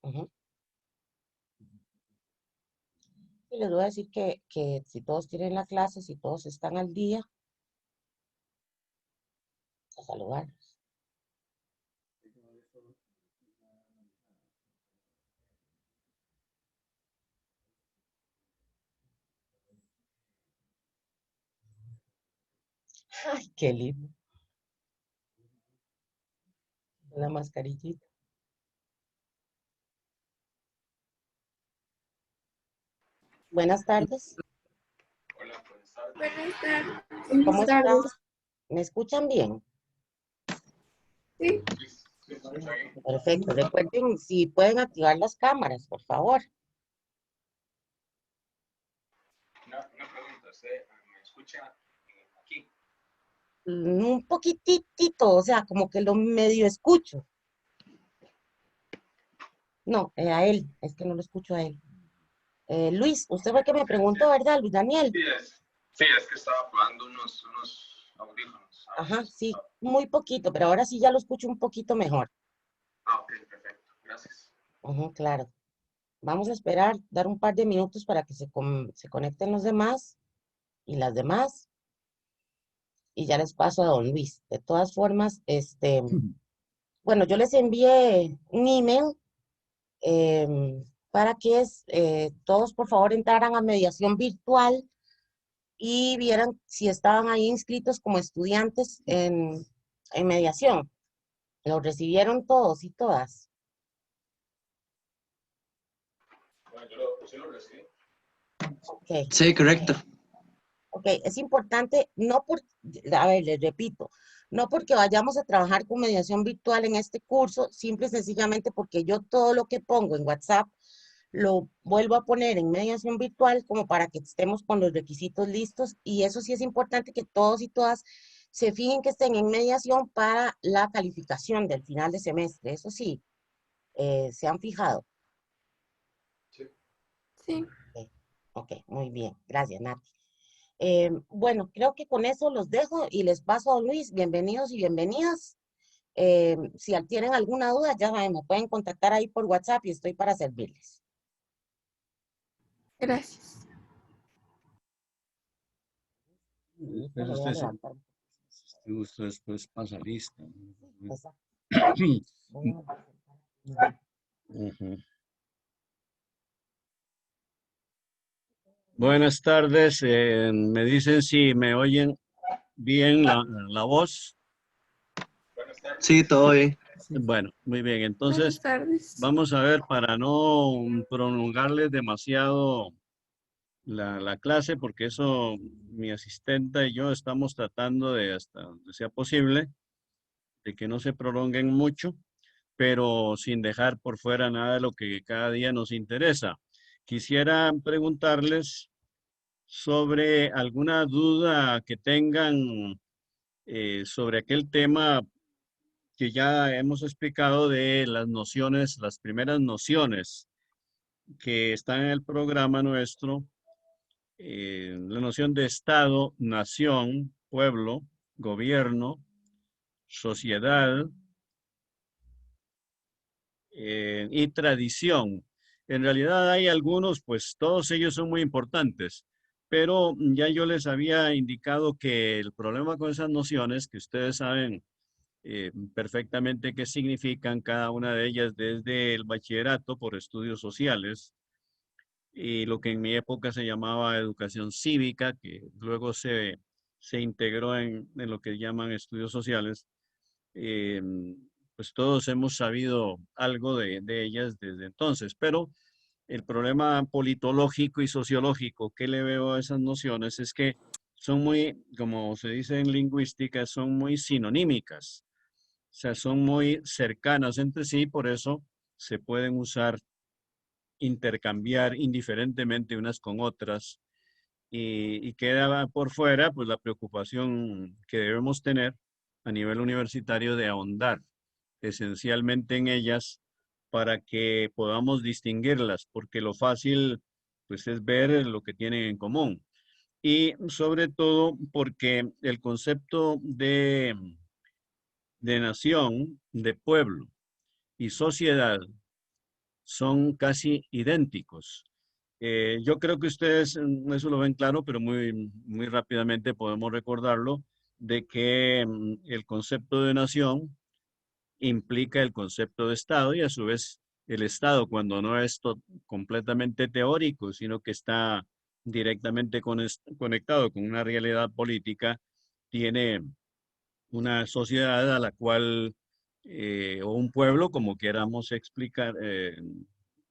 Ujú. Y les voy a decir que si todos tienen la clase, si todos están al día, a saludar. Ay, qué lindo. La mascarillita. Buenas tardes. Buenas tardes. ¿Cómo Buenas están? tardes. ¿Me escuchan bien? Sí, Perfecto. Recuerden si pueden activar las cámaras, por favor. Una pregunta, ¿usted me escucha aquí? Un poquitito, o sea, como que lo medio escucho. No, a él, es que no lo escucho a él. Luis, usted fue el que me preguntó, ¿verdad, Luis Daniel? Sí, es que estaba probando unos audífonos. Ajá, sí, muy poquito, pero ahora sí ya lo escucho un poquito mejor. Ok, perfecto, gracias. Ujú, claro. Vamos a esperar, dar un par de minutos para que se conecten los demás y las demás, y ya les paso a don Luis. De todas formas, bueno, yo les envié un email para que todos por favor entraran a mediación virtual y vieran si estaban ahí inscritos como estudiantes en mediación. ¿Lo recibieron todos y todas? Bueno, yo lo recibí. Ok. Sí, correcto. Ok, es importante, no por, a ver, les repito, no porque vayamos a trabajar con mediación virtual en este curso, simple y sencillamente porque yo todo lo que pongo en WhatsApp lo vuelvo a poner en mediación virtual como para que estemos con los requisitos listos y eso sí es importante que todos y todas se fijen que estén en mediación para la calificación del final de semestre, eso sí, se han fijado. sí. Ok, ok, muy bien, gracias, Nati. Bueno, creo que con eso los dejo y les paso a don Luis. Bienvenidos y bienvenidas. Si tienen alguna duda, ya saben, me pueden contactar ahí por WhatsApp y estoy para servirles. Gracias. Listo, lo voy a levantar. Si gusta después pasa lista. Exacto. Ujú. Buenas tardes, me dicen si me oyen bien la voz. Sí, todo bien. Bueno, muy bien, Buenas entonces tardes. vamos a ver para no prolongarles demasiado la clase, porque eso mi asistente y yo estamos tratando de hasta donde sea posible, de que no se prolonguen mucho, pero sin dejar por fuera nada de lo que cada día nos interesa. Quisiera preguntarles sobre alguna duda que tengan sobre aquel tema que ya hemos explicado de las nociones, las primeras nociones que están en el programa nuestro, la noción de Estado, nación, pueblo, gobierno, sociedad y tradición. En realidad hay algunos, pues todos ellos son muy importantes, pero ya yo les había indicado que el problema con esas nociones, que ustedes saben perfectamente qué significan cada una de ellas desde el bachillerato por estudios sociales y lo que en mi época se llamaba educación cívica, que luego se integró en lo que llaman estudios sociales. eh, pues todos hemos sabido algo de ellas desde entonces, pero el problema politológico y sociológico que le veo a esas nociones es que son muy, como se dice en lingüística, son muy sinonímicas, o sea, son muy cercanas entre sí, por eso se pueden usar, intercambiar indiferentemente unas con otras y queda por fuera pues la preocupación que debemos tener a nivel universitario de ahondar esencialmente en ellas para que podamos distinguirlas, porque lo fácil pues es ver lo que tienen en común. Y sobre todo porque el concepto de nación, de pueblo y sociedad son casi idénticos. Yo creo que ustedes eso lo ven claro, pero muy rápidamente podemos recordarlo, de que el concepto de nación implica el concepto de Estado y a su vez el Estado, cuando no es completamente teórico, sino que está directamente conectado con una realidad política, tiene una sociedad a la cual, o un pueblo, como queramos explicar,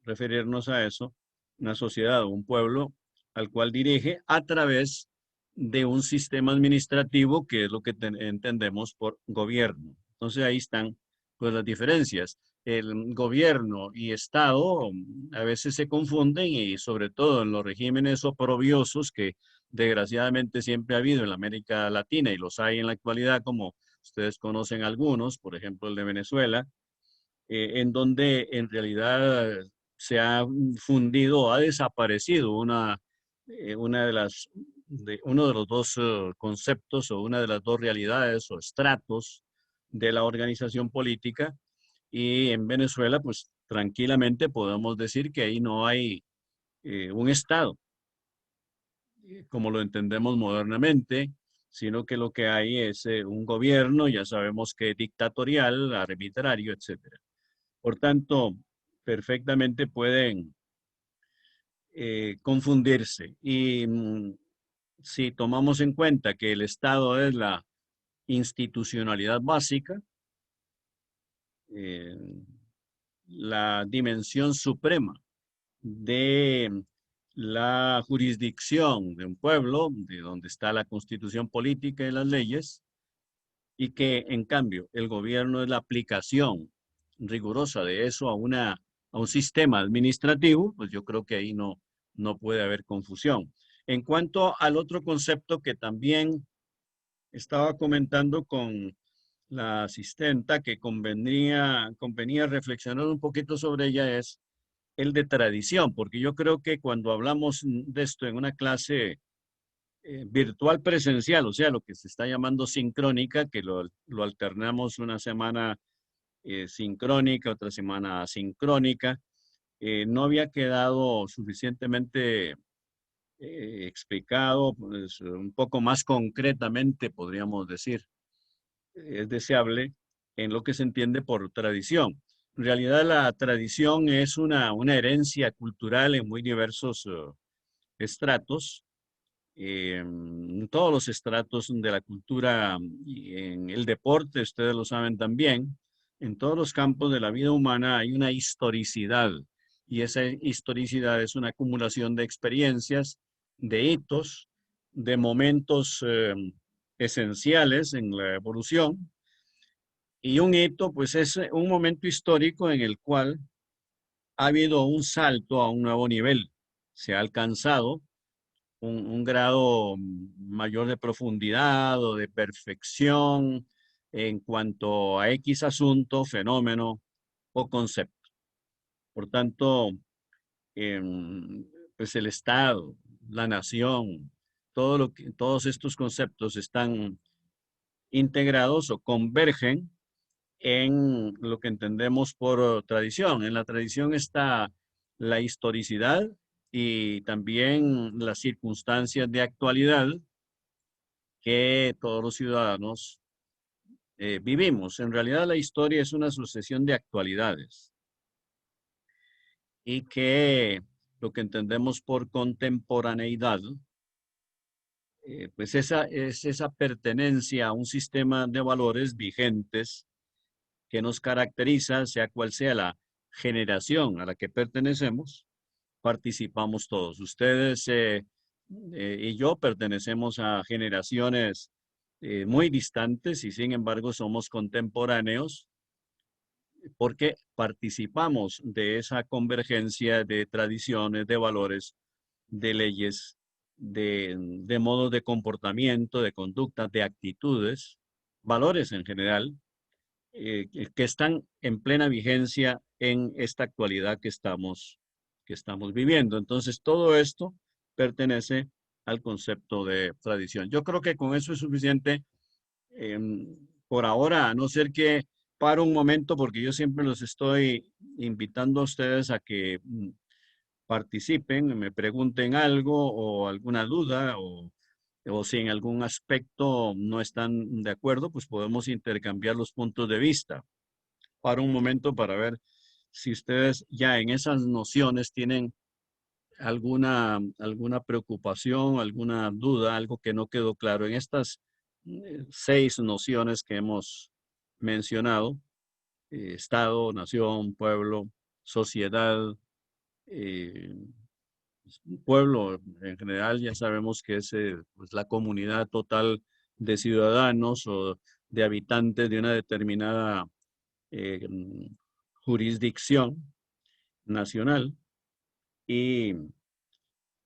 referirnos a eso, una sociedad o un pueblo al cual dirige a través de un sistema administrativo que es lo que entendemos por gobierno. Entonces ahí están pues las diferencias. El gobierno y Estado a veces se confunden y sobre todo en los regímenes oprobiosos que desgraciadamente siempre ha habido en la América Latina y los hay en la actualidad, como ustedes conocen algunos, por ejemplo el de Venezuela, en donde en realidad se ha fundido, ha desaparecido una de uno de los dos conceptos o una de las dos realidades o estratos de la organización política. Y en Venezuela, pues tranquilamente podemos decir que ahí no hay un Estado, como lo entendemos modernamente, sino que lo que hay es un gobierno, ya sabemos que dictatorial, arbitrario, etcétera. Por tanto, perfectamente pueden confundirse. Y si tomamos en cuenta que el Estado es la institucionalidad básica, eh, la dimensión suprema de la jurisdicción de un pueblo, de donde está la constitución política y las leyes, y que en cambio el gobierno es la aplicación rigurosa de eso a un sistema administrativo, pues yo creo que ahí no puede haber confusión. En cuanto al otro concepto que también estaba comentando con la asistenta, que convenía reflexionar un poquito sobre ella, es el de tradición, porque yo creo que cuando hablamos de esto en una clase virtual presencial, o sea, lo que se está llamando sincrónica, que lo alternamos una semana sincrónica, otra semana asincrónica, no había quedado suficientemente explicado, pues, un poco más concretamente, podríamos decir. Es deseable en lo que se entiende por tradición. En realidad, la tradición es una herencia cultural en muy diversos estratos, en todos los estratos de la cultura, y en el deporte, ustedes lo saben también, en todos los campos de la vida humana hay una historicidad y esa historicidad es una acumulación de experiencias, de hitos, de momentos esenciales en la evolución y un hito pues es un momento histórico en el cual ha habido un salto a un nuevo nivel, se ha alcanzado un grado mayor de profundidad o de perfección en cuanto a X asunto, fenómeno o concepto. Por tanto, pues el Estado, la nación, todos estos conceptos están integrados o convergen en lo que entendemos por tradición. En la tradición está la historicidad y también las circunstancias de actualidad que todos los ciudadanos vivimos. En realidad la historia es una sucesión de actualidades y que lo que entendemos por contemporaneidad, pues esa es esa pertenencia a un sistema de valores vigentes que nos caracteriza, sea cual sea la generación a la que pertenecemos, participamos todos. Ustedes y yo pertenecemos a generaciones muy distantes y sin embargo somos contemporáneos porque participamos de esa convergencia de tradiciones, de valores, de leyes, de modos de comportamiento, de conducta, de actitudes, valores en general, que están en plena vigencia en esta actualidad que estamos viviendo. Entonces, todo esto pertenece al concepto de tradición. Yo creo que con eso es suficiente por ahora, a no ser que paro un momento porque yo siempre los estoy invitando a ustedes a que participen, me pregunten algo o alguna duda o si en algún aspecto no están de acuerdo, pues podemos intercambiar los puntos de vista. Paro un momento para ver si ustedes ya en esas nociones tienen alguna preocupación, alguna duda, algo que no quedó claro en estas 6 nociones que hemos mencionado: Estado, nación, pueblo, sociedad. eh, Pueblo en general ya sabemos que es pues, la comunidad total de ciudadanos o de habitantes de una determinada eh, jurisdicción nacional. Y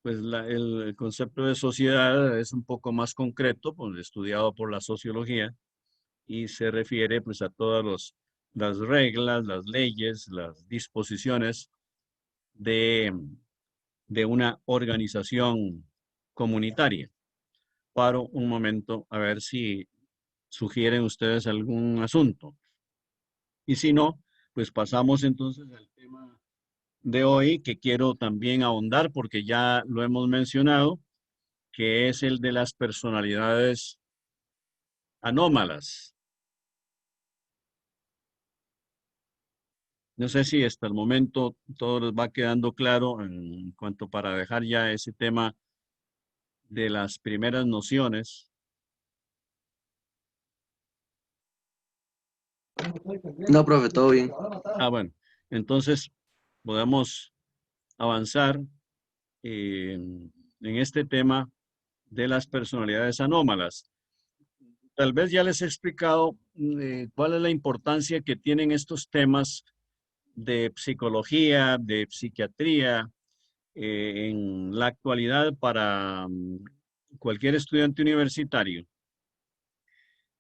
pues el concepto de sociedad es un poco más concreto, pues, estudiado por la sociología, y se refiere pues a todas las reglas, las leyes, las disposiciones de, de una organización comunitaria. Paro un momento a ver si sugieren ustedes algún asunto. Y si no, pues pasamos entonces al tema de hoy, que quiero también ahondar porque ya lo hemos mencionado, que es el de las personalidades anómalas. No sé si hasta el momento todo les va quedando claro en cuanto para dejar ya ese tema de las primeras nociones. No, profe, todo bien. Bueno, entonces podemos avanzar en este tema de las personalidades anómalas. Tal vez ya les he explicado cuál es la importancia que tienen estos temas de psicología, de psiquiatría, en la actualidad para cualquier estudiante universitario,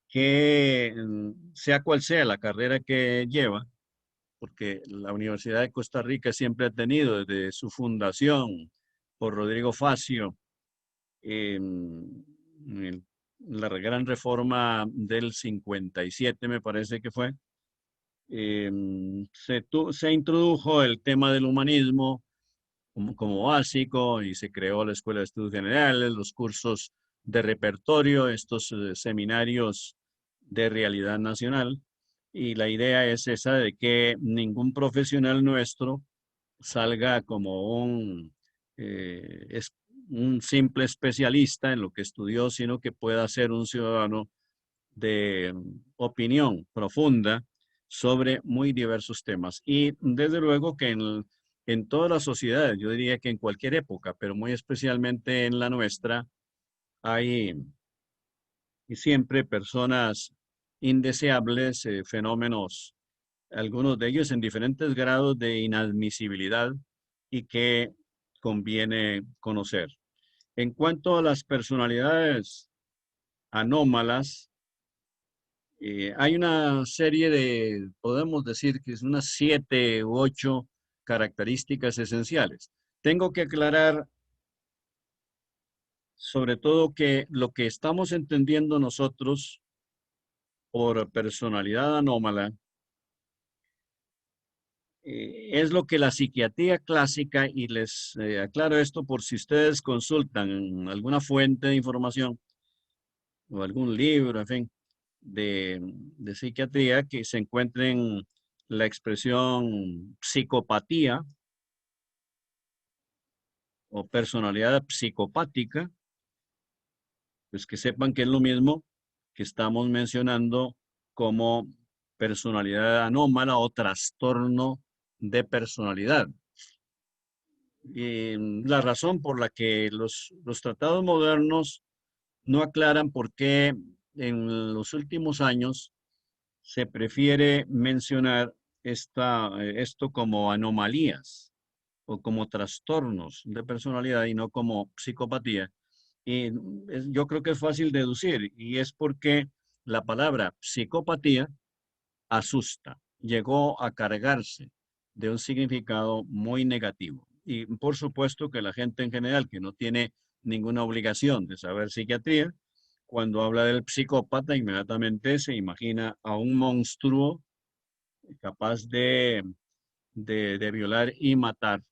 que sea cual sea la carrera que lleva, porque la Universidad de Costa Rica siempre ha tenido desde su fundación por Rodrigo Facio, la gran reforma del 57, me parece que fue, se introdujo el tema del humanismo como básico y se creó la Escuela de Estudios Generales, los cursos de repertorio, estos seminarios de realidad nacional. Y la idea es esa de que ningún profesional nuestro salga como un simple especialista en lo que estudió, sino que pueda ser un ciudadano de opinión profunda sobre muy diversos temas. Y desde luego que en todas las sociedades, yo diría que en cualquier época, pero muy especialmente en la nuestra, hay siempre personas indeseables, fenómenos, algunos de ellos en diferentes grados de inadmisibilidad y que conviene conocer. En cuanto a las personalidades anómalas, hay una serie de, podemos decir que es unas 7 u 8 características esenciales. Tengo que aclarar sobre todo que lo que estamos entendiendo nosotros por personalidad anómala es lo que la psiquiatría clásica, y les aclaro esto por si ustedes consultan alguna fuente de información o algún libro, en fin, de psiquiatría, que se encuentren la expresión psicopatía o personalidad psicopática, pues que sepan que es lo mismo que estamos mencionando como personalidad anómala o trastorno de personalidad. Y la razón por la que los tratados modernos no aclaran por qué en los últimos años se prefiere mencionar esto como anomalías o como trastornos de personalidad y no como psicopatía. Y yo creo que es fácil deducir, y es porque la palabra psicopatía asusta, llegó a cargarse de un significado muy negativo. Y por supuesto que la gente en general que no tiene ninguna obligación de saber psiquiatría, cuando habla del psicópata, inmediatamente se imagina a un monstruo capaz de violar y matar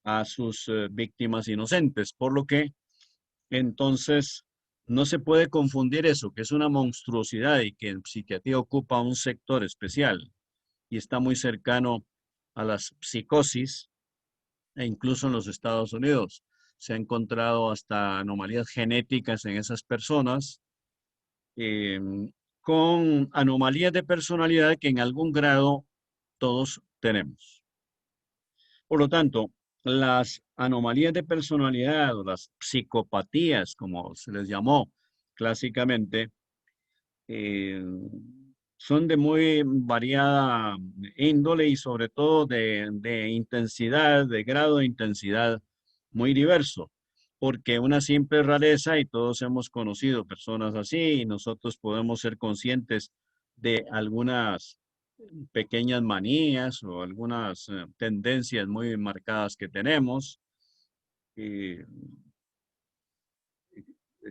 a sus víctimas inocentes, por lo que entonces no se puede confundir eso, que es una monstruosidad y que en psiquiatría ocupa un sector especial y está muy cercano a las psicosis, e incluso en los Estados Unidos se ha encontrado hasta anomalías genéticas en esas personas, eh, con anomalías de personalidad que en algún grado todos tenemos. Por lo tanto, las anomalías de personalidad o las psicopatías, como se les llamó clásicamente, eh, son de muy variada índole y sobre todo de intensidad, de grado de intensidad muy diverso, porque una simple rareza, y todos hemos conocido personas así, y nosotros podemos ser conscientes de algunas pequeñas manías o algunas tendencias muy marcadas que tenemos. Y,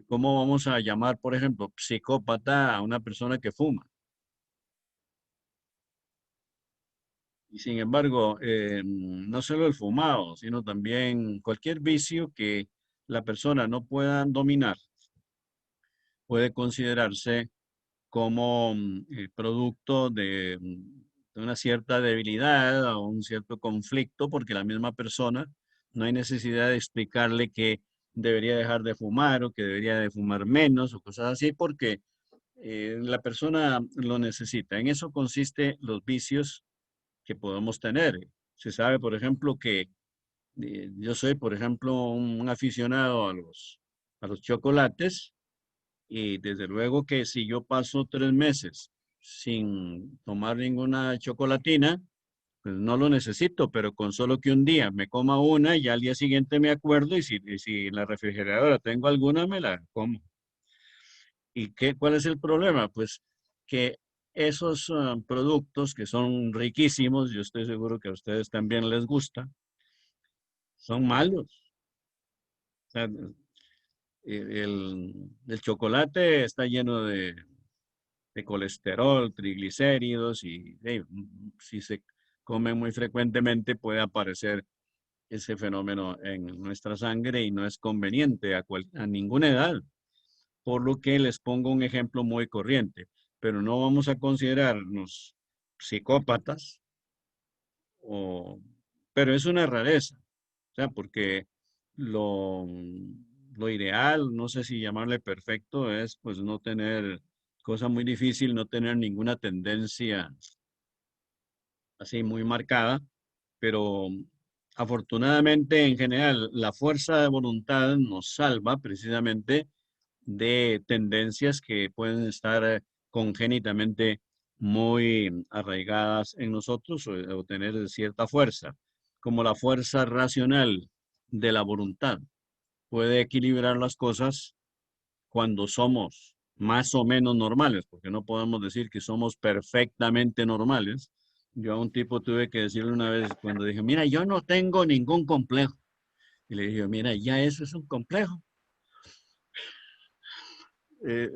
¿cómo vamos a llamar, por ejemplo, psicópata a una persona que fuma? Y sin embargo, no solo el fumado, sino también cualquier vicio que la persona no pueda dominar puede considerarse como producto de una cierta debilidad o un cierto conflicto, porque la misma persona no hay necesidad de explicarle que debería dejar de fumar o que debería de fumar menos o cosas así, porque la persona lo necesita. En eso consiste los vicios que podemos tener. Se sabe, por ejemplo, que yo soy, por ejemplo, un aficionado a los chocolates y desde luego que si yo paso 3 meses sin tomar ninguna chocolatina, pues no lo necesito, pero con solo que un día me coma una y al día siguiente me acuerdo y si en la refrigeradora tengo alguna, me la como. ¿Y cuál es el problema? Pues que esos productos que son riquísimos, yo estoy seguro que a ustedes también les gusta, son malos. O sea, el chocolate está lleno de colesterol, triglicéridos y si se come muy frecuentemente puede aparecer ese fenómeno en nuestra sangre y no es conveniente a ninguna edad. Por lo que les pongo un ejemplo muy corriente, pero no vamos a considerarnos psicópatas, o, pero es una rareza, o sea, porque lo, lo ideal, no sé si llamarle perfecto, es pues no tener, cosa muy difícil, no tener ninguna tendencia así muy marcada, pero afortunadamente en general la fuerza de voluntad nos salva precisamente de tendencias que pueden estar congénitamente muy arraigadas en nosotros o tener cierta fuerza, como la fuerza racional de la voluntad. Puede equilibrar las cosas cuando somos más o menos normales, porque no podemos decir que somos perfectamente normales. Yo a un tipo tuve que decirle una vez cuando dije, mira, yo no tengo ningún complejo. Y le dije, mira, ya eso es un complejo. Eh,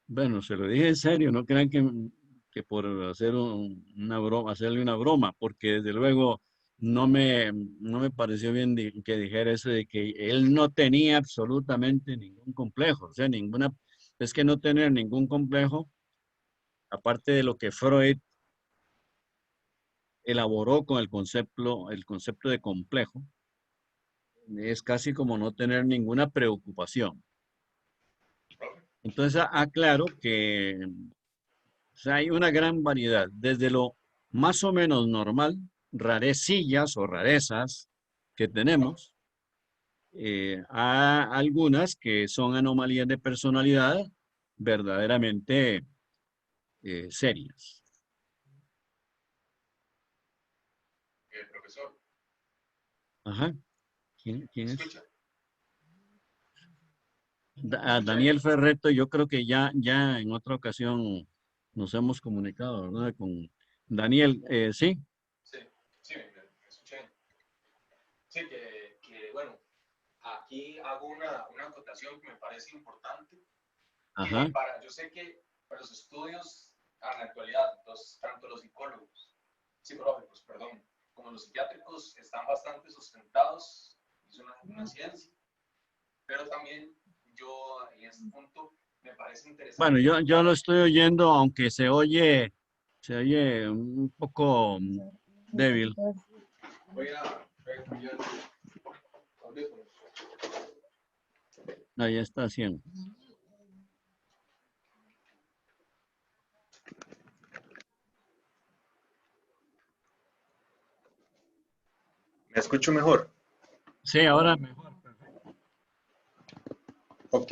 bueno, se lo dije en serio, no crean que por hacer una broma, hacerle una broma, porque desde luego no me pareció bien que dijera eso de que él no tenía absolutamente ningún complejo, o sea, es que no tener ningún complejo, aparte de lo que Freud elaboró con el concepto de complejo, es casi como no tener ninguna preocupación. Entonces, aclaro que o sea, hay una gran variedad, desde lo más o menos normal, rarecillas o rarezas que tenemos, a algunas que son anomalías de personalidad verdaderamente serias. Profesor, Ajá. ¿Quién ¿me es? escucha? Daniel Ferreto, yo creo que ya en otra ocasión nos hemos comunicado, ¿verdad? Con Daniel, sí. Sí, sí, me escuché. Sí, bueno, aquí hago una acotación que me parece importante. Ajá. Yo sé que para los estudios en la actualidad. Entonces, tanto los psicológicos, perdón, como los psiquiátricos están bastante sustentados, es una ciencia, pero también yo en este punto me parece interesante. Bueno, yo lo estoy oyendo, aunque se oye un poco débil. Voy a cambiar audífonos. Ahí está haciendo. ¿Me escucho mejor? Sí, ahora mejor. Ok.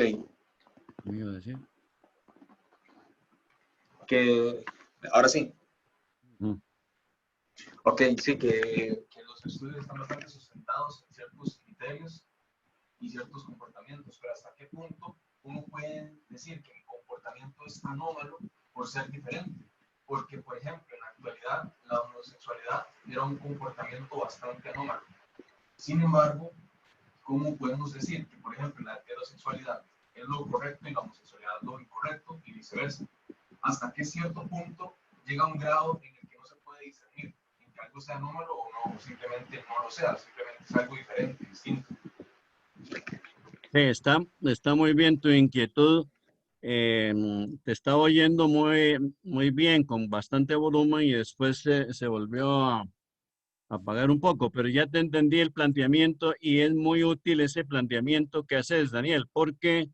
¿Me iba a decir? Que ahora sí. Ujú. Ok, sí, que Los estudios están bastante sustentados en ciertos criterios y ciertos comportamientos, pero hasta qué punto uno puede decir que mi comportamiento es anómalo por ser diferente. Porque, por ejemplo, en la actualidad la homosexualidad era un comportamiento bastante anómalo. Sin embargo, ¿cómo podemos decir que, por ejemplo, la heterosexualidad es lo correcto y la homosexualidad es lo incorrecto y viceversa? ¿Hasta qué cierto punto llega un grado en el que no se puede discernir en que algo sea anómalo o no, o simplemente no lo sea, simplemente es algo diferente, distinto? Sí, está muy bien tu inquietud. Te estaba oyendo muy bien, con bastante volumen y después se volvió a apagar un poco, pero ya te entendí el planteamiento y es muy útil ese planteamiento que haces, Daniel, porque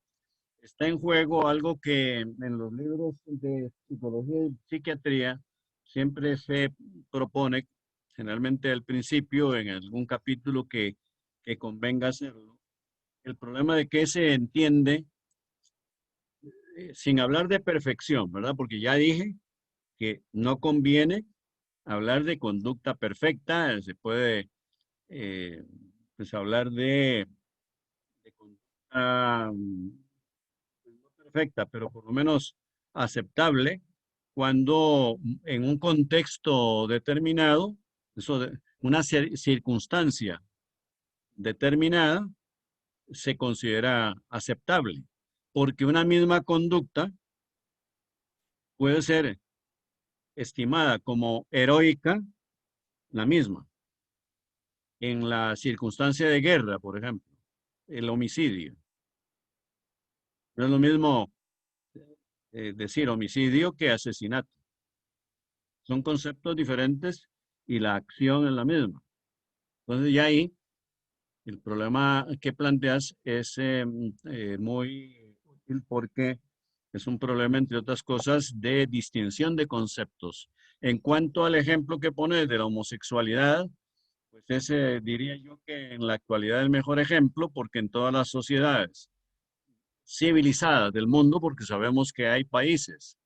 está en juego algo que en los libros de psicología y psiquiatría siempre se propone, generalmente al principio, en algún capítulo que convenga hacerlo. El problema de que se entiende, sin hablar de perfección, ¿verdad? Porque ya dije que no conviene hablar de conducta perfecta, se puede pues hablar de conducta pues, no perfecta, pero por lo menos aceptable cuando en un contexto determinado, una circunstancia determinada se considera aceptable, porque una misma conducta puede ser estimada como heroica, la misma, en la circunstancia de guerra, por ejemplo, el homicidio. No es lo mismo decir homicidio que asesinato. Son conceptos diferentes y la acción es la misma. Entonces ya ahí el problema que planteas es muy útil porque es un problema, entre otras cosas, de distinción de conceptos. En cuanto al ejemplo que pones de la homosexualidad, pues ese diría yo que en la actualidad es el mejor ejemplo porque en todas las sociedades civilizadas del mundo, porque sabemos que hay países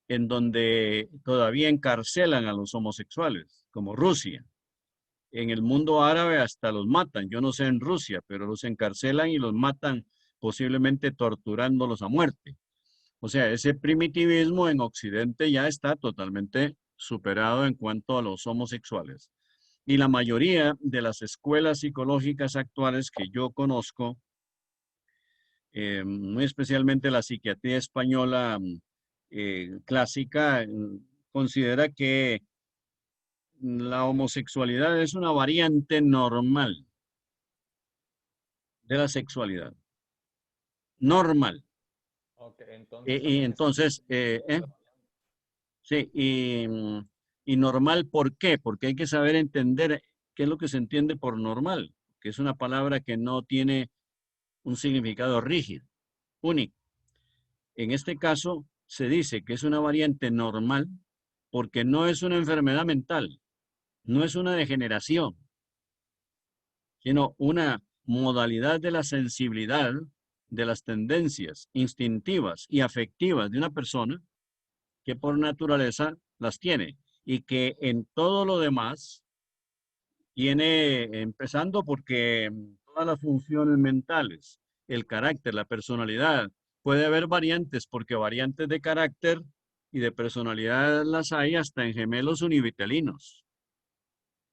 en donde todavía encarcelan a los homosexuales, como Rusia. En el mundo árabe hasta los matan. Yo no sé en Rusia, pero los encarcelan y los matan, posiblemente torturándolos a muerte. O sea, ese primitivismo en Occidente ya está totalmente superado en cuanto a los homosexuales. Y la mayoría de las escuelas psicológicas actuales que yo conozco, muy especialmente la psiquiatría española clásica, considera que la homosexualidad es una variante normal de la sexualidad. Normal. Ok, entonces Y también está entonces, sí, y normal, ¿por qué? Porque hay que saber entender qué es lo que se entiende por normal, que es una palabra que no tiene un significado rígido, único. En este caso, se dice que es una variante normal porque no es una enfermedad mental, no es una degeneración, sino una modalidad de la sensibilidad de las tendencias instintivas y afectivas de una persona que por naturaleza las tiene y que en todo lo demás tiene, empezando porque todas las funciones mentales, el carácter, la personalidad, puede haber variantes porque variantes de carácter y de personalidad las hay hasta en gemelos univitelinos.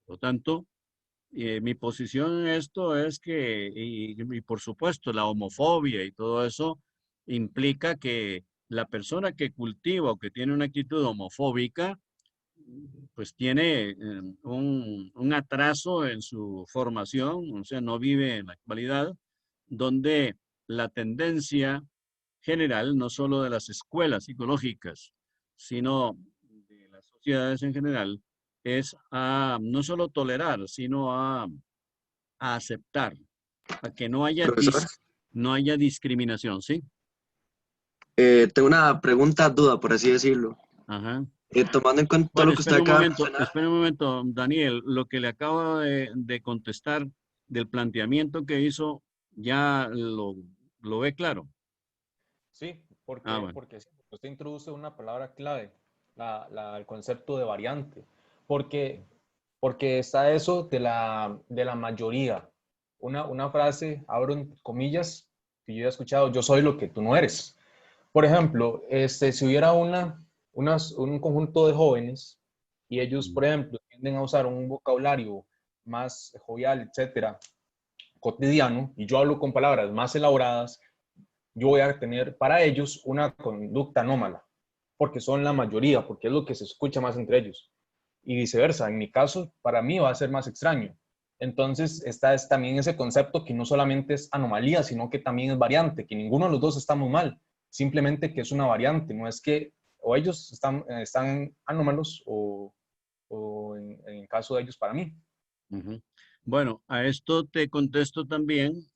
Por lo tanto, mi posición en esto es que, y por supuesto, la homofobia y todo eso implica que la persona que cultiva o que tiene una actitud homofóbica, pues tiene un atraso en su formación, o sea, no vive en la actualidad, donde la tendencia general, no solo de las escuelas psicológicas, sino de las sociedades en general, es a no solo tolerar, sino a aceptar, a que no haya, Profesor, no haya discriminación, ¿sí? tengo una pregunta, duda, por así decirlo. Ajá. Tomando en cuenta todo Bueno, lo que usted acaba de mencionar, espere un momento, Daniel. Lo que le acabo de contestar del planteamiento que hizo, ya lo ve claro. Sí, Ah, bueno. porque usted introduce una palabra clave, el concepto de variante, porque, porque está eso de la mayoría. Una frase, abro comillas, que yo he escuchado: yo soy lo que tú no eres. Por ejemplo, si hubiera un conjunto de jóvenes y ellos, por ejemplo, tienden a usar un vocabulario más jovial, etcétera, cotidiano, y yo hablo con palabras más elaboradas, yo voy a tener para ellos una conducta anómala, porque son la mayoría, porque es lo que se escucha más entre ellos. Y viceversa, en mi caso, para mí va a ser más extraño. Entonces, es también ese concepto que no solamente es anomalía, sino que también es variante, que ninguno de los dos estamos mal, simplemente que es una variante, no es que o ellos están anómalos o en el caso de ellos para mí. Ujú. Bueno, a esto te contesto también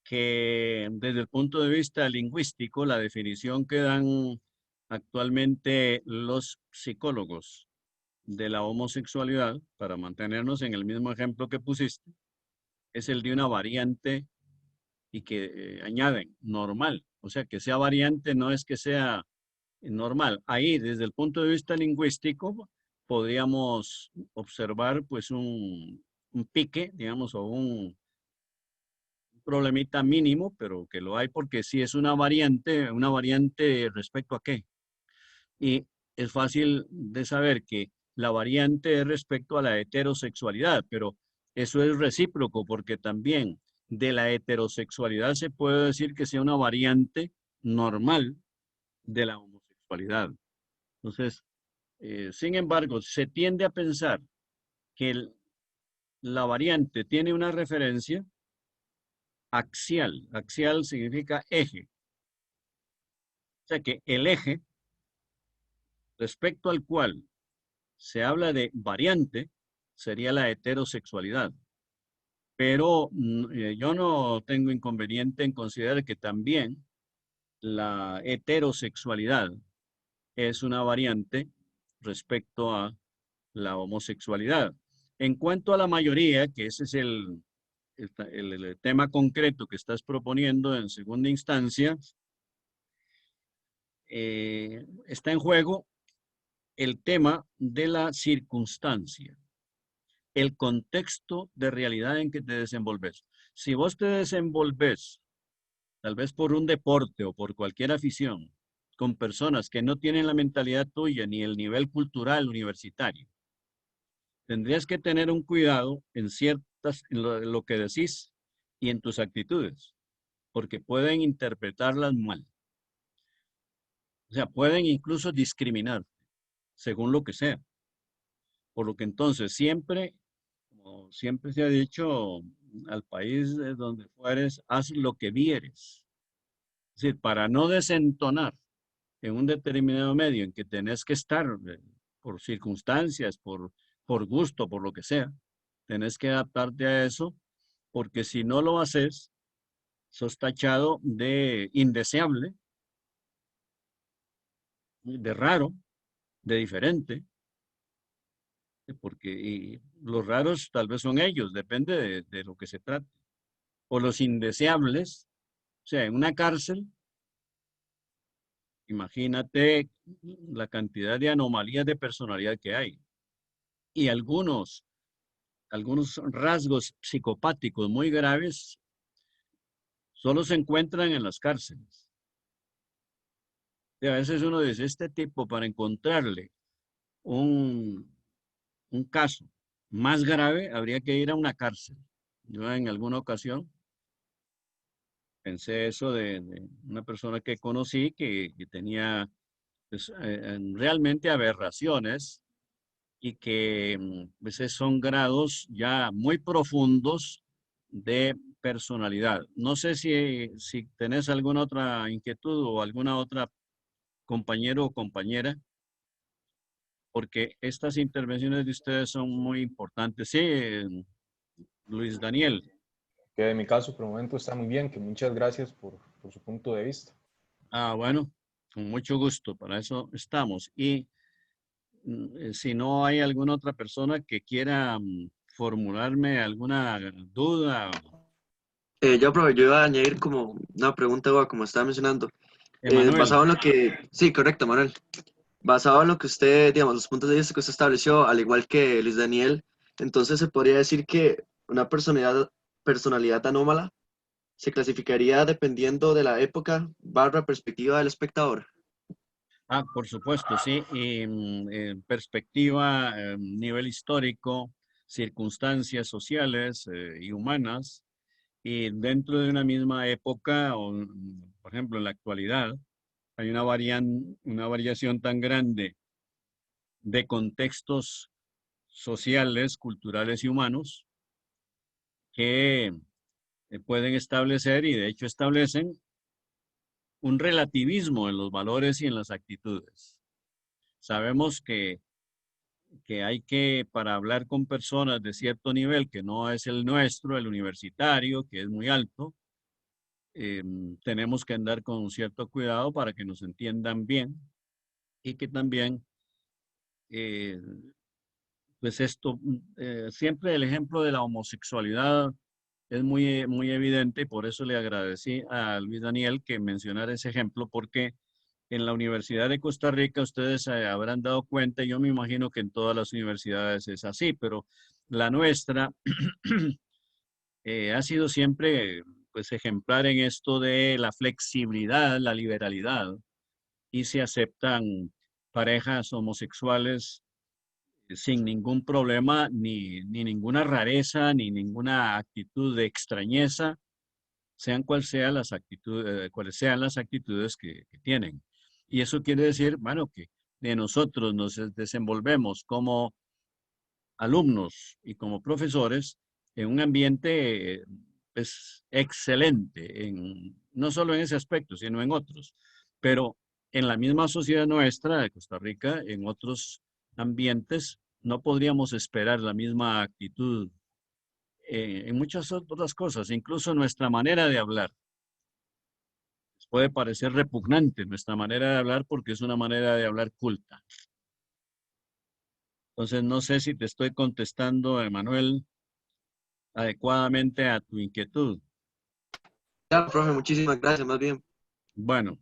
que desde el punto de vista lingüístico, la definición que dan actualmente los psicólogos de la homosexualidad, para mantenernos en el mismo ejemplo que pusiste, es el de una variante y que añaden normal. O sea, que sea variante no es que sea normal. Ahí, desde el punto de vista lingüístico, podríamos observar pues un pique, digamos, o un problemita mínimo, pero que lo hay porque sí es una variante respecto a qué. Y es fácil de saber que la variante es respecto a la heterosexualidad, pero eso es recíproco porque también de la heterosexualidad se puede decir que sea una variante normal de la homosexualidad. Entonces, sin embargo, se tiende a pensar que la variante tiene una referencia axial. Axial significa eje. O sea que el eje respecto al cual se habla de variante sería la heterosexualidad. Pero yo no tengo inconveniente en considerar que también la heterosexualidad es una variante respecto a la homosexualidad. En cuanto a la mayoría, que ese es el tema concreto que estás proponiendo en segunda instancia, está en juego el tema de la circunstancia, el contexto de realidad en que te desenvolves. Si vos te desenvolves, tal vez por un deporte o por cualquier afición, con personas que no tienen la mentalidad tuya ni el nivel cultural universitario, tendrías que tener un cuidado en en lo que decís y en tus actitudes, porque pueden interpretarlas mal. O sea, pueden incluso discriminar según lo que sea. Por lo que entonces siempre, como siempre se ha dicho, al país de donde fueres, haz lo que vieres. Es decir, para no desentonar en un determinado medio en que tenés que estar por circunstancias, por gusto, por lo que sea, tenés que adaptarte a eso, porque si no lo haces, sos tachado de indeseable, de raro, de diferente, porque los raros tal vez son ellos, depende de lo que se trate. O los indeseables, o sea, en una cárcel, imagínate la cantidad de anomalías de personalidad que hay. Y algunos rasgos psicopáticos muy graves solo se encuentran en las cárceles. Y a veces uno dice, este tipo para encontrarle un, un caso más grave habría que ir a una cárcel. Yo en alguna ocasión Pensé eso de una persona que conocí que tenía pues, realmente aberraciones y que pues, son grados ya muy profundos de personalidad. No sé si tenés alguna otra inquietud o alguna otra compañero o compañera, porque estas intervenciones de ustedes son muy importantes. Sí, Luis Daniel. Que en mi caso, por el momento, está muy bien, que muchas gracias por su punto de vista. Ah, bueno, con mucho gusto, para eso estamos. Y si no hay alguna otra persona que quiera formularme alguna duda, Yo iba a añadir como una pregunta, como estaba mencionando. Emanuel. Basado en lo que, sí, correcto, Manuel. Basado en lo que usted, digamos, los puntos de vista que usted estableció, al igual que Luis Daniel, entonces se podría decir que una personalidad anómala se clasificaría dependiendo de la época barra perspectiva del espectador. Ah, por supuesto, sí. Y perspectiva, nivel histórico, circunstancias sociales y humanas. Y dentro de una misma época, o, por ejemplo, en la actualidad, hay una variación tan grande de contextos sociales, culturales y humanos que pueden establecer y de hecho establecen un relativismo en los valores y en las actitudes. Sabemos que hay que, para hablar con personas de cierto nivel, que no es el nuestro, el universitario, que es muy alto, tenemos que andar con un cierto cuidado para que nos entiendan bien y que también, eh, pues esto, siempre el ejemplo de la homosexualidad es muy evidente y por eso le agradecí a Luis Daniel que mencionara ese ejemplo porque en la Universidad de Costa Rica ustedes habrán dado cuenta, y yo me imagino que en todas las universidades es así, pero la nuestra ha sido siempre pues ejemplar en esto de la flexibilidad, la liberalidad, y se aceptan parejas homosexuales sin ningún problema, ni ninguna rareza, ni ninguna actitud de extrañeza, sean cuáles sean las actitudes que tienen. Y eso quiere decir, bueno, que de nosotros nos desenvolvemos como alumnos y como profesores en un ambiente pues, excelente, no solo en ese aspecto, sino en otros. Pero en la misma sociedad nuestra de Costa Rica, en otros ambientes, no podríamos esperar la misma actitud en muchas otras cosas, incluso nuestra manera de hablar. Puede parecer repugnante nuestra manera de hablar porque es una manera de hablar culta. Entonces, no sé si te estoy contestando, Emanuel, adecuadamente a tu inquietud. Claro, profe, muchísimas gracias, más bien. Bueno,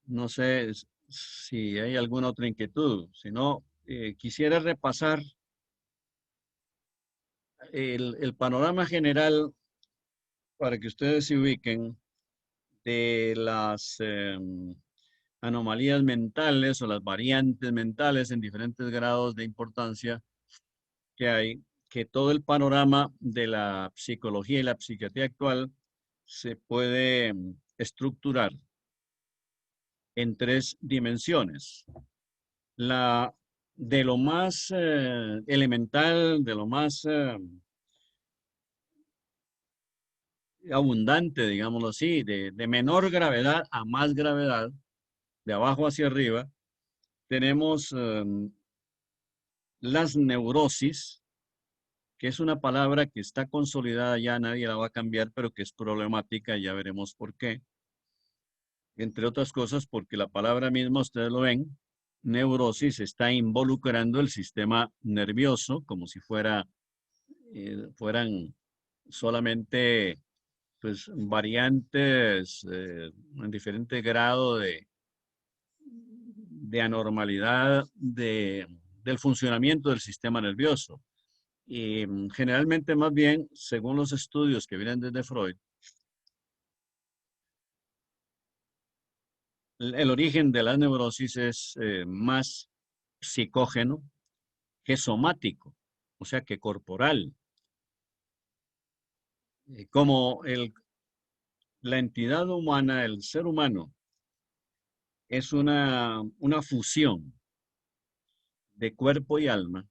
no sé si hay alguna otra inquietud. Si no, quisiera repasar el panorama general para que ustedes se ubiquen de las anomalías mentales o las variantes mentales en diferentes grados de importancia que hay, que todo el panorama de la psicología y la psiquiatría actual se puede estructurar en tres dimensiones. La de lo más elemental, de lo más abundante, digámoslo así, de menor gravedad a más gravedad, de abajo hacia arriba, tenemos las neurosis, que es una palabra que está consolidada ya, nadie la va a cambiar, pero que es problemática, ya veremos por qué. Entre otras cosas, porque la palabra misma, ustedes lo ven, neurosis está involucrando el sistema nervioso, como si fueran solamente pues, variantes en diferente grado de anormalidad del funcionamiento del sistema nervioso. Y generalmente más bien, según los estudios que vienen desde Freud, el origen de la neurosis es más psicógeno que somático, o sea que corporal. como la entidad humana, el ser humano, es una fusión de cuerpo y alma,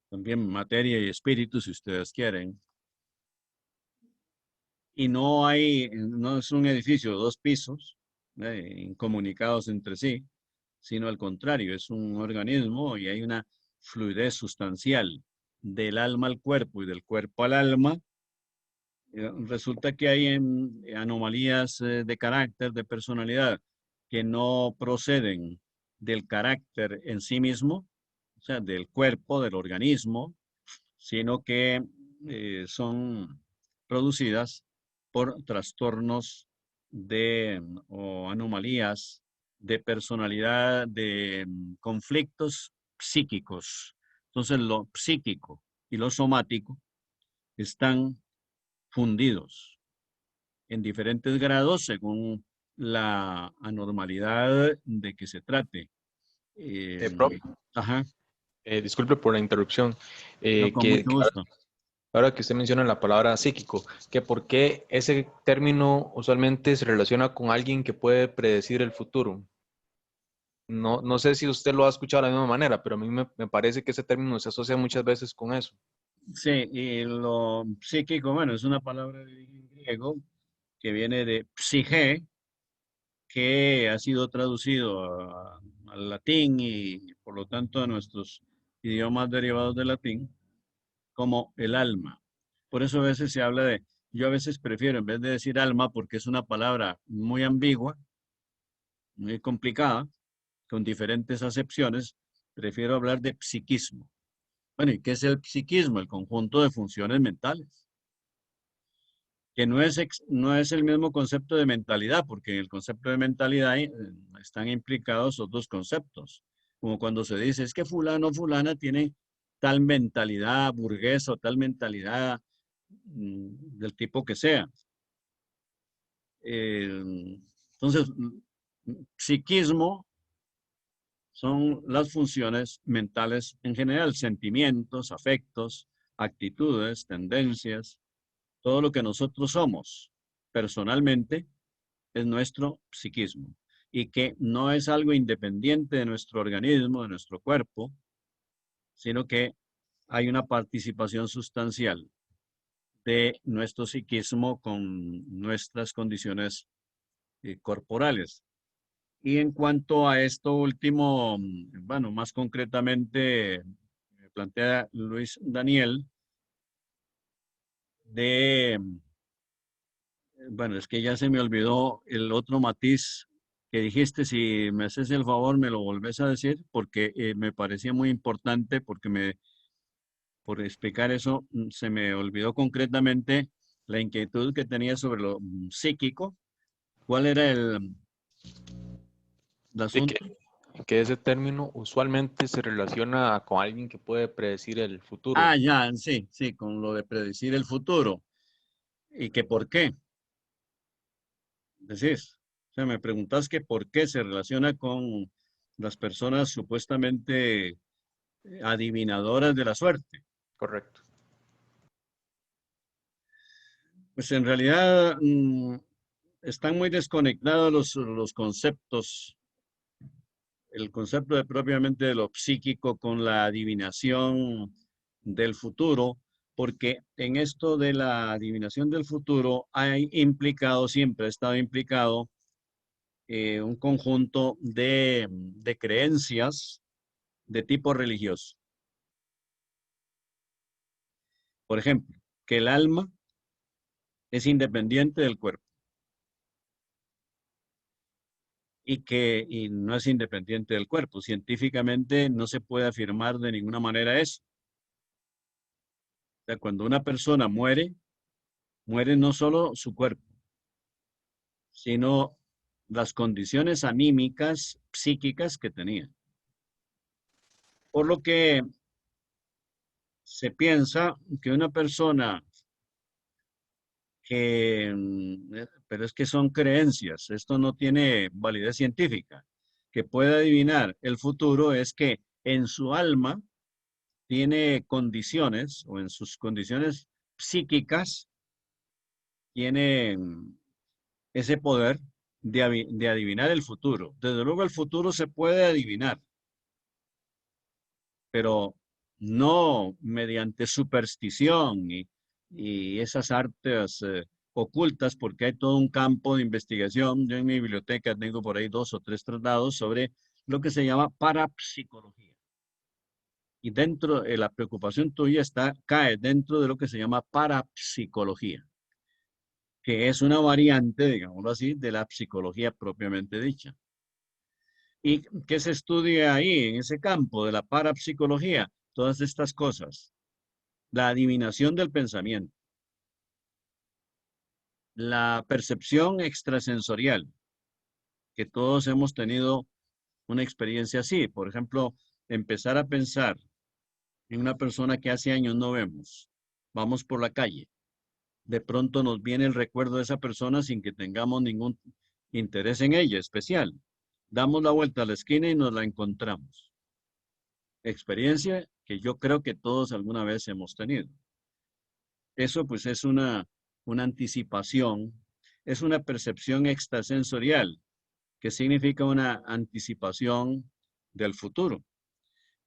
también materia y espíritu, si ustedes quieren, y no es un edificio de 2 pisos, incomunicados entre sí, sino al contrario, es un organismo y hay una fluidez sustancial del alma al cuerpo y del cuerpo al alma. Resulta que hay anomalías de carácter, de personalidad, que no proceden del carácter en sí mismo, o sea, del cuerpo, del organismo, sino que son producidas por trastornos o anomalías de personalidad, de conflictos psíquicos. Entonces, lo psíquico y lo somático están fundidos en diferentes grados según la anormalidad de que se trate. Prof, Ajá, disculpe por la interrupción. no, con mucho gusto. Ahora que usted menciona la palabra psíquico, que por qué ese término usualmente se relaciona con alguien que puede predecir el futuro. No sé si usted lo ha escuchado de la misma manera, pero a mí me parece que ese término se asocia muchas veces con eso. Sí, y lo psíquico, bueno, es una palabra de origen griego que viene de psige, que ha sido traducido al latín y por lo tanto a nuestros idiomas derivados del latín como el alma. Por eso a veces se habla yo a veces prefiero, en vez de decir alma, porque es una palabra muy ambigua, muy complicada, con diferentes acepciones, prefiero hablar de psiquismo. Bueno, ¿y qué es el psiquismo? El conjunto de funciones mentales, que no es el mismo concepto de mentalidad, porque en el concepto de mentalidad están implicados otros conceptos, como cuando se dice, es que fulano o fulana tiene tal mentalidad burguesa o tal mentalidad del tipo que sea. Entonces, psiquismo son las funciones mentales en general, sentimientos, afectos, actitudes, tendencias, todo lo que nosotros somos personalmente es nuestro psiquismo y que no es algo independiente de nuestro organismo, de nuestro cuerpo, sino que hay una participación sustancial de nuestro psiquismo con nuestras condiciones corporales. Y en cuanto a esto último, bueno, más concretamente, me plantea Luis Daniel bueno, es que ya se me olvidó el otro matiz que dijiste, si me haces el favor, me lo volvés a decir, porque me parecía muy importante, por explicar eso, se me olvidó concretamente la inquietud que tenía sobre lo psíquico. ¿Cuál era el Sí, asunto? que ese término usualmente se relaciona con alguien que puede predecir el futuro. Ah, ya, sí, sí, con lo de predecir el futuro. ¿Y que por qué? Decís, o sea, me preguntas que por qué se relaciona con las personas supuestamente adivinadoras de la suerte. Correcto. Pues en realidad están muy desconectados los conceptos, el concepto de propiamente de lo psíquico con la adivinación del futuro, porque en esto de la adivinación del futuro hay implicado, siempre ha estado implicado un conjunto de creencias de tipo religioso. Por ejemplo, que el alma es independiente del cuerpo y no es independiente del cuerpo. Científicamente no se puede afirmar de ninguna manera eso. O sea, cuando una persona muere, muere no solo su cuerpo, sino las condiciones anímicas, psíquicas que tenía. Por lo que se piensa que una persona pero es que son creencias, esto no tiene validez científica, que puede adivinar el futuro es que en su alma tiene condiciones o en sus condiciones psíquicas tienen ese poder de adivinar el futuro. Desde luego el futuro se puede adivinar, pero no mediante superstición y esas artes ocultas, porque hay todo un campo de investigación. Yo en mi biblioteca tengo por ahí 2 o 3 tratados sobre lo que se llama parapsicología. Y dentro de la preocupación tuya cae dentro de lo que se llama parapsicología, que es una variante, digámoslo así, de la psicología propiamente dicha. ¿Y qué se estudia ahí, en ese campo de la parapsicología? Todas estas cosas. La adivinación del pensamiento, la percepción extrasensorial, que todos hemos tenido una experiencia así. Por ejemplo, empezar a pensar en una persona que hace años no vemos. Vamos por la calle. De pronto nos viene el recuerdo de esa persona sin que tengamos ningún interés en ella especial. Damos la vuelta a la esquina y nos la encontramos. Experiencia que yo creo que todos alguna vez hemos tenido. Eso pues es una anticipación, es una percepción extrasensorial, que significa una anticipación del futuro.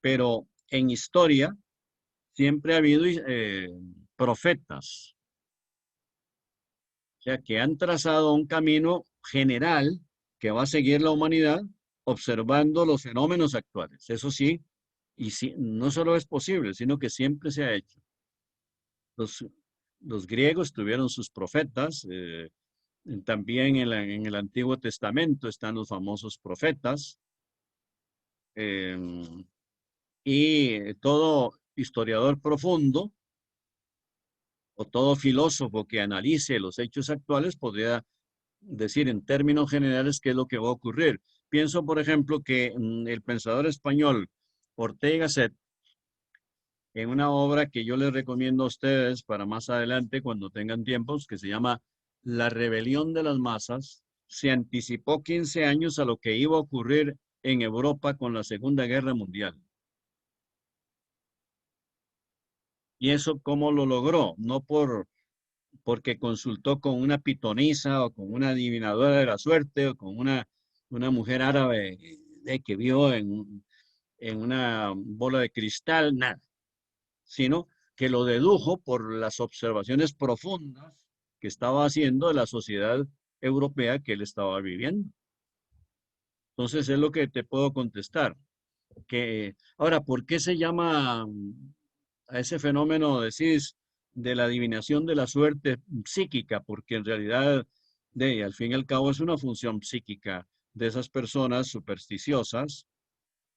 Pero en historia siempre ha habido profetas, o sea, que han trazado un camino general que va a seguir la humanidad observando los fenómenos actuales. Eso sí, y sí, no solo es posible, sino que siempre se ha hecho. Los griegos tuvieron sus profetas, también en el Antiguo Testamento están los famosos profetas, y todo historiador profundo o todo filósofo que analice los hechos actuales podría decir en términos generales qué es lo que va a ocurrir. Pienso, por ejemplo, que el pensador español Ortega y Gasset, en una obra que yo les recomiendo a ustedes para más adelante, cuando tengan tiempos, que se llama La rebelión de las masas, se anticipó 15 años a lo que iba a ocurrir en Europa con la Segunda Guerra Mundial. ¿Y eso cómo lo logró? No porque consultó con una pitonisa o con una adivinadora de la suerte o con una mujer árabe que vio en una bola de cristal, nada, sino que lo dedujo por las observaciones profundas que estaba haciendo de la sociedad europea que él estaba viviendo. Entonces es lo que te puedo contestar. Ahora, ¿por qué se llama a ese fenómeno, decís, de la adivinación de la suerte psíquica? Porque en realidad, al fin y al cabo, es una función psíquica de esas personas supersticiosas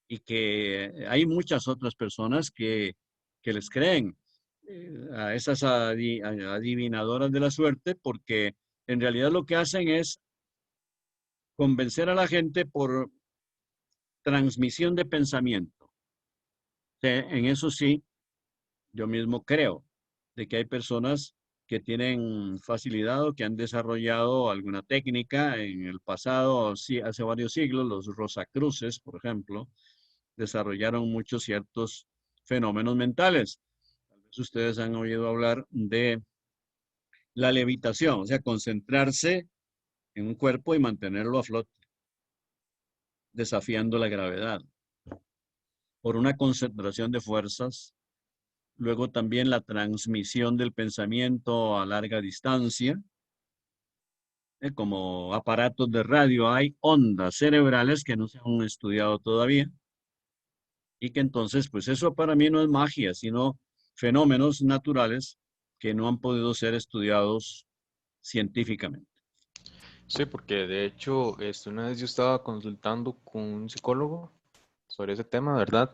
y que hay muchas otras personas que les creen a esas adivinadoras de la suerte, porque en realidad lo que hacen es convencer a la gente por transmisión de pensamiento. En eso sí, yo mismo creo de que hay personas que tienen facilidad o que han desarrollado alguna técnica en el pasado, sí, hace varios siglos, los Rosacruces, por ejemplo, desarrollaron muchos ciertos fenómenos mentales. Tal vez ustedes han oído hablar de la levitación, o sea, concentrarse en un cuerpo y mantenerlo a flote, desafiando la gravedad, por una concentración de fuerzas. Luego también la transmisión del pensamiento a larga distancia. Como aparatos de radio hay ondas cerebrales que no se han estudiado todavía. Y que entonces, pues eso para mí no es magia, sino fenómenos naturales que no han podido ser estudiados científicamente. Sí, porque de hecho, una vez yo estaba consultando con un psicólogo sobre ese tema, ¿verdad?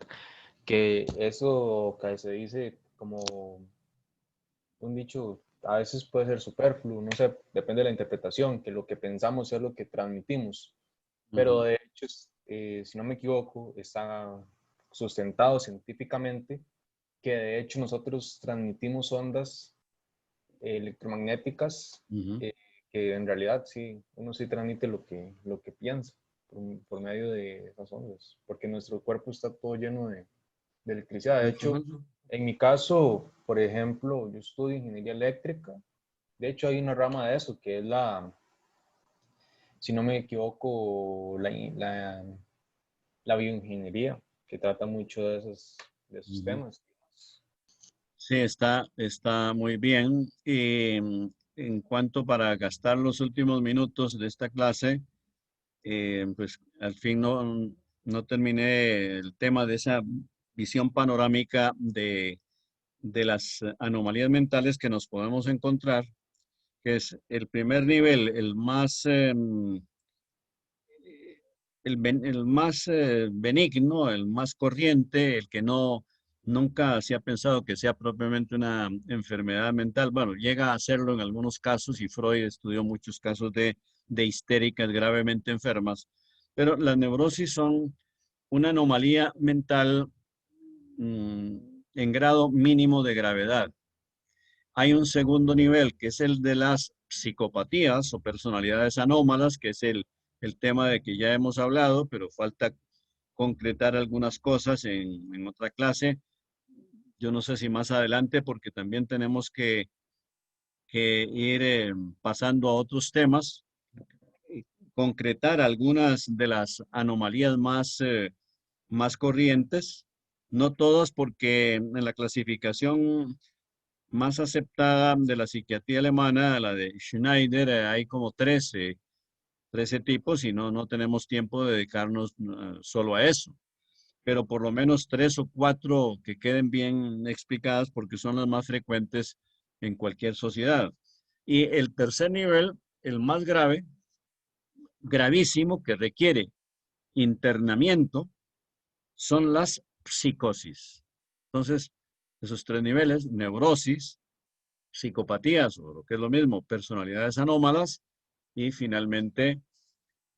Que eso que se dice como un dicho, a veces puede ser superfluo, no sé, depende de la interpretación, que lo que pensamos es lo que transmitimos. Pero de hecho, si no me equivoco, está sustentado científicamente que de hecho nosotros transmitimos ondas electromagnéticas, que en realidad sí, uno sí transmite lo que piensa por medio de esas ondas, porque nuestro cuerpo está todo lleno de electricidad. De hecho, En mi caso, por ejemplo, yo estudio ingeniería eléctrica. De hecho, hay una rama de eso que es si no me equivoco, la bioingeniería, que trata mucho de esos Ujú. temas. Sí, está muy bien. Y en cuanto para gastar los últimos minutos de esta clase, pues al fin no terminé el tema de esa visión panorámica de las anomalías mentales que nos podemos encontrar, que es el primer nivel, el más benigno, el más corriente, el que nunca se ha pensado que sea propiamente una enfermedad mental. Bueno, llega a serlo en algunos casos y Freud estudió muchos casos de histéricas gravemente enfermas, pero las neurosis son una anomalía mental mm, en grado mínimo de gravedad. Hay un segundo nivel, que es el de las psicopatías o personalidades anómalas, que es el tema de que ya hemos hablado, pero falta concretar algunas cosas en otra clase. Yo no sé si más adelante, porque también tenemos que ir pasando a otros temas, y concretar algunas de las anomalías más corrientes, no todas, porque en la clasificación más aceptada de la psiquiatría alemana, la de Schneider, hay como 13 tipos y no tenemos tiempo de dedicarnos solo a eso. Pero por lo menos 3 o 4 que queden bien explicadas porque son las más frecuentes en cualquier sociedad. Y el tercer nivel, el más grave, gravísimo, que requiere internamiento, son las psicosis. Entonces, esos 3 niveles, neurosis, psicopatías o lo que es lo mismo, personalidades anómalas y finalmente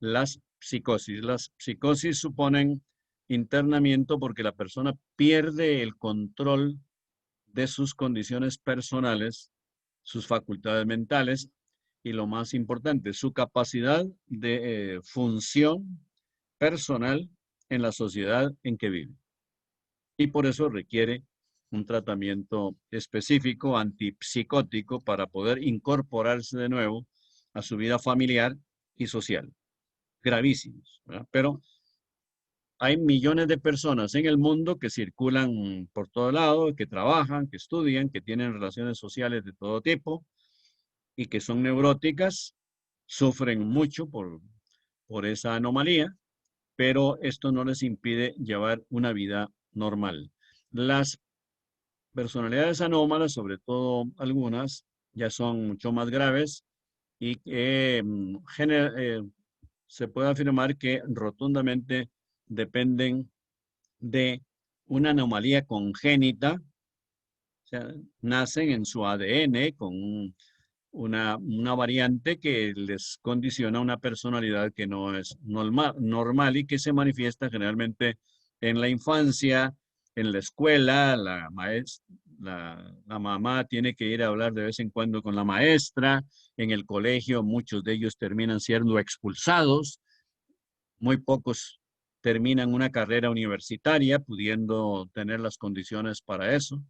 las psicosis. Las psicosis suponen internamiento porque la persona pierde el control de sus condiciones personales, sus facultades mentales y lo más importante, su capacidad de función personal en la sociedad en que vive. Y por eso requiere un tratamiento específico antipsicótico para poder incorporarse de nuevo a su vida familiar y social. Gravísimos, ¿verdad? Pero hay millones de personas en el mundo que circulan por todo lado, que trabajan, que estudian, que tienen relaciones sociales de todo tipo y que son neuróticas, sufren mucho por esa anomalía, pero esto no les impide llevar una vida normal. Las personalidades anómalas, sobre todo algunas, ya son mucho más graves y se puede afirmar que rotundamente dependen de una anomalía congénita, o sea, nacen en su ADN con una variante que les condiciona una personalidad que no es normal y que se manifiesta generalmente en la infancia, en la escuela, la mamá tiene que ir a hablar de vez en cuando con la maestra, en el colegio muchos de ellos terminan siendo expulsados, muy pocos terminan una carrera universitaria pudiendo tener las condiciones para eso,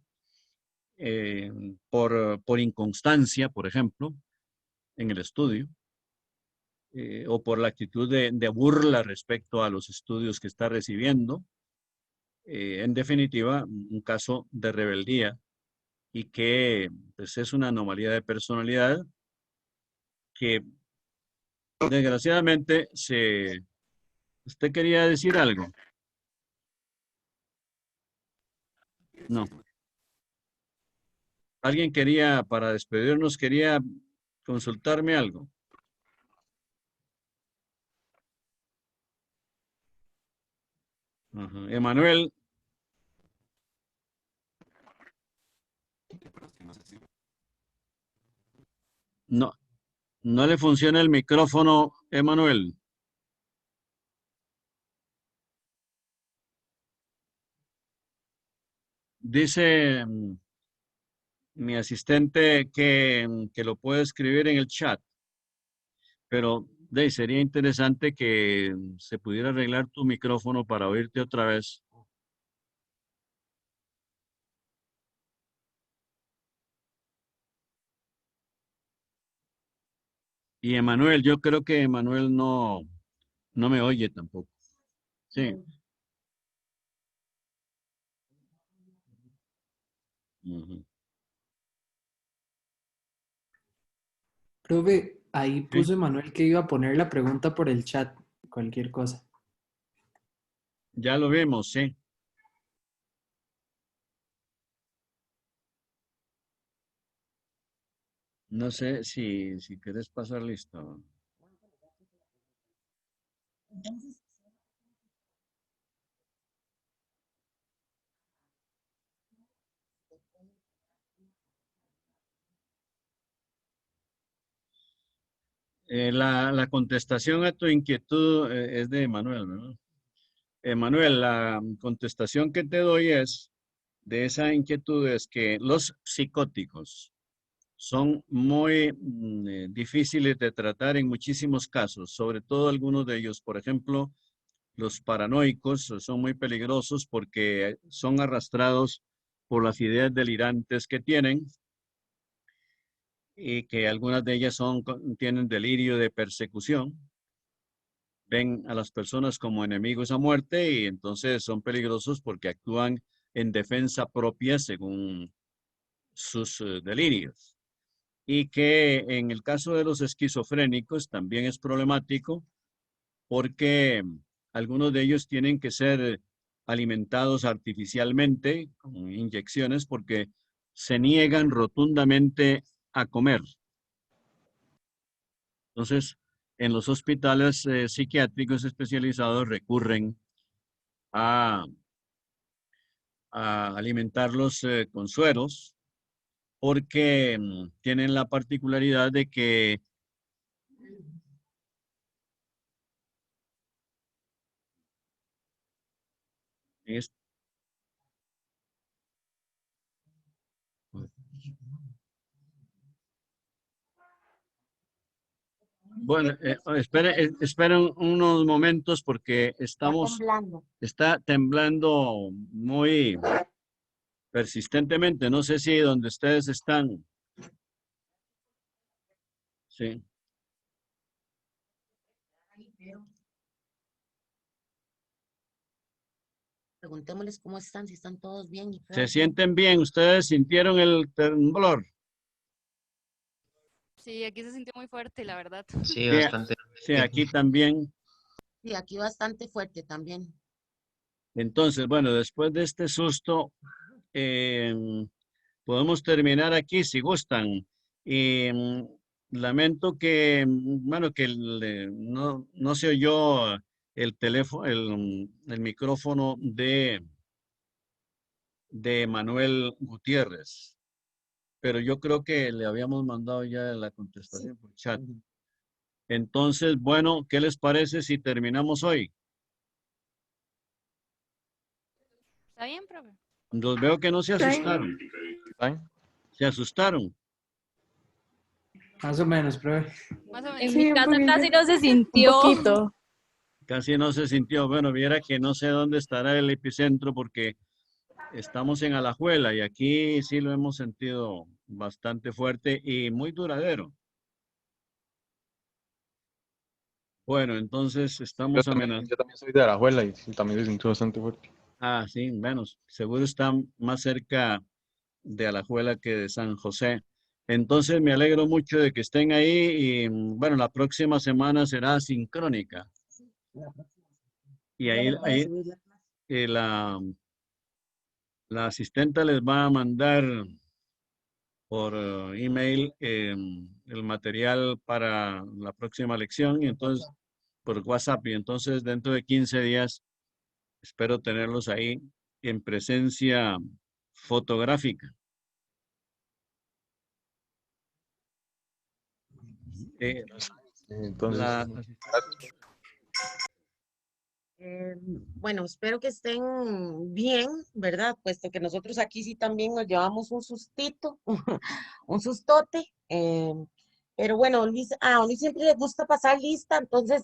eh, por inconstancia, por ejemplo, en el estudio, o por la actitud de burla respecto a los estudios que está recibiendo. En definitiva, un caso de rebeldía y que pues, es una anomalía de personalidad que desgraciadamente ¿Usted quería decir algo? No. ¿Alguien quería, para despedirnos, quería consultarme algo? Ajá. Emanuel, no, no le funciona el micrófono, Emanuel. Dice mi asistente que lo puede escribir en el chat, pero sería interesante que se pudiera arreglar tu micrófono para oírte otra vez. Y Emanuel, yo creo que Emanuel no me oye tampoco. Sí. Ujú. Profe, ahí Sí. puso Emanuel que iba a poner la pregunta por el chat, cualquier cosa. Ya lo vimos, sí. No sé si quieres pasar listo. La contestación a tu inquietud es de Emanuel, ¿verdad? Emanuel, la contestación que te doy es de esa inquietud es que los psicóticos son muy difíciles de tratar en muchísimos casos, sobre todo algunos de ellos. Por ejemplo, los paranoicos son muy peligrosos porque son arrastrados por las ideas delirantes que tienen y que algunas de ellas tienen delirio de persecución. Ven a las personas como enemigos a muerte y entonces son peligrosos porque actúan en defensa propia según sus delirios. Y que en el caso de los esquizofrénicos también es problemático porque algunos de ellos tienen que ser alimentados artificialmente con inyecciones porque se niegan rotundamente a comer. Entonces, en los hospitales psiquiátricos especializados recurren a, a alimentarlos con sueros porque tienen la particularidad de que es, bueno, esperen unos momentos porque Está temblando. está temblando muy persistentemente. No sé si donde ustedes están. Sí. Preguntémosles cómo están, si están todos bien. ¿Se sienten bien? ¿Ustedes sintieron el temblor? Sí, aquí se sintió muy fuerte, la verdad. Sí, Sí, bastante. sí, aquí también. Sí, aquí bastante fuerte también. Entonces, bueno, después de este susto, eh, podemos terminar aquí si gustan. Y lamento que, bueno, que no se oyó el teléfono, el micrófono de Manuel Gutiérrez, pero yo creo que le habíamos mandado ya la contestación por chat. Entonces, bueno, ¿qué les parece si terminamos hoy? ¿Está bien, profe? Los veo que no se asustaron. ¿Se asustaron? Más o menos, profe. Más o menos. En Sí, mi un casa poquillo. casi no se Un sintió. poquito. Casi no se sintió. Bueno, viera que no sé dónde estará el epicentro porque estamos en Alajuela y aquí sí lo hemos sentido bastante fuerte y muy duradero. Bueno, entonces estamos amenazando. Yo también soy de Arajuela y también se sintió bastante fuerte. Ah, sí, bueno, seguro están más cerca de Alajuela que de San José. Entonces me alegro mucho de que estén ahí y bueno, la próxima semana será sincrónica. Y Ya ahí, les voy a ahí subir la clase. la asistente les va a mandar por email el material para la próxima lección y entonces por WhatsApp y entonces dentro de 15 días espero tenerlos ahí en presencia fotográfica. Entonces, La, Eh, bueno, espero que estén bien, ¿verdad? Puesto que nosotros aquí sí también nos llevamos un sustito, un sustote. Pero bueno, Luis, a Luis siempre le gusta pasar lista, entonces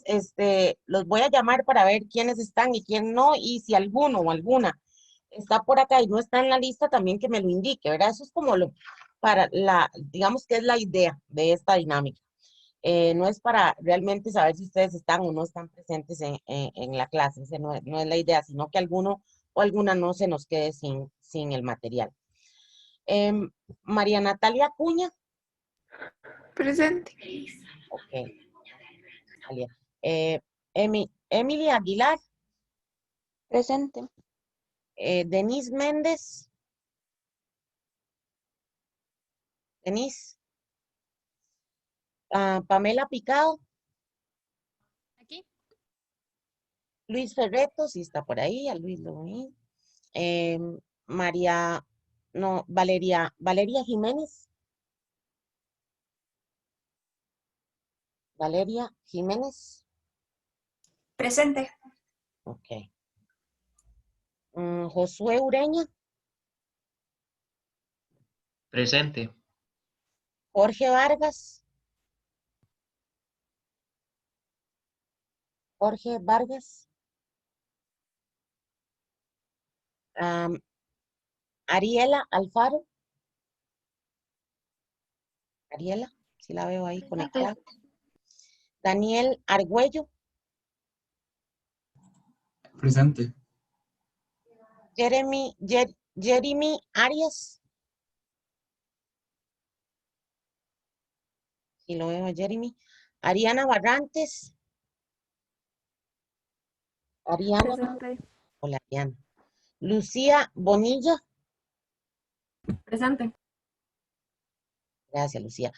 los voy a llamar para ver quiénes están y quién no, y si alguno o alguna está por acá y no está en la lista, también que me lo indique, ¿verdad? Eso es como digamos que es la idea de esta dinámica. No es para realmente saber si ustedes están o no están presentes en la clase, esa no es la idea, sino que alguno o alguna no se nos quede sin el material. María Natalia Acuña. Presente. Ok. Natalia. Emily Aguilar. Presente. Denise Méndez. Denise. Pamela Picado. Aquí. Luis Ferreto, si está por ahí, a Luis lo vi. Valeria Jiménez. Valeria Jiménez. Presente. Ok. Josué Ureña. Presente. Jorge Vargas. Jorge Vargas. Ariela Alfaro. Ariela, si la veo ahí conectada. Daniel Argüello. Presente. Jeremy Arias. Si lo veo a Jeremy. Ariana Barrantes. Ariana. Presente. Hola, Ariana. Lucía Bonilla. Presente. Gracias, Lucía.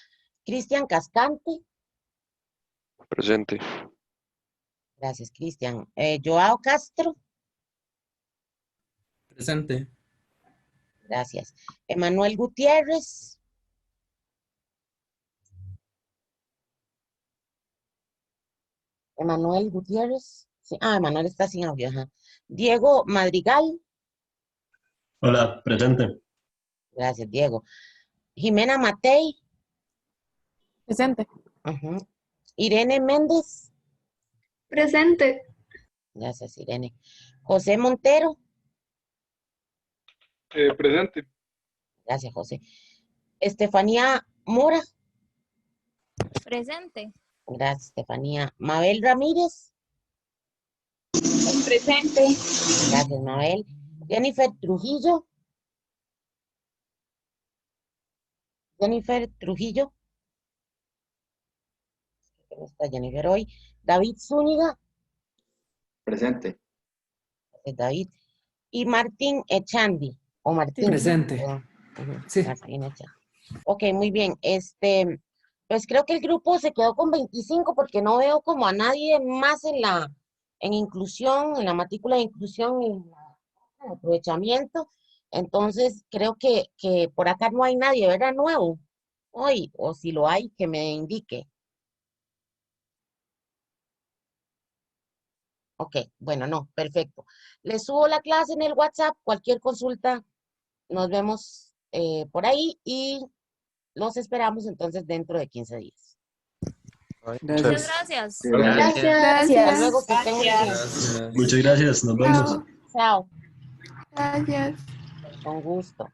Cristian Cascante. Presente. Gracias, Cristian. Joao Castro. Presente. Gracias. Emanuel Gutiérrez. Emanuel Gutiérrez. Sí. Emanuel está sin audio. Ajá. Diego Madrigal. Hola, presente. Gracias, Diego. Jimena Matei. Presente. Ajá. Irene Méndez. Presente. Gracias, Irene. José Montero. Presente. Gracias, José. Estefanía Mora. Presente. Gracias, Estefanía. Mabel Ramírez. Presente. Gracias, Mabel. Jennifer Trujillo. Jennifer Trujillo. ¿Cómo está Jennifer hoy? David Zúñiga. Presente. Gracias, David. Y Martín Echandi. O Martín. Presente. Ujú, Sí. Martín Echandi. Ok, muy bien. Pues creo que el grupo se quedó con 25 porque no veo como a nadie más en inclusión, en la matrícula de inclusión y en aprovechamiento. Entonces, creo que por acá no hay nadie, ¿verdad? Nuevo hoy, o si lo hay, que me indique. Ok, bueno, no, perfecto. Les subo la clase en el WhatsApp, cualquier consulta, nos vemos por ahí y los esperamos entonces dentro de 15 días. Muchas Gracias. gracias. Gracias. Hasta luego, que estén muy bien. Muchas gracias, nos vemos. Chao. Chao, Gracias. con gusto.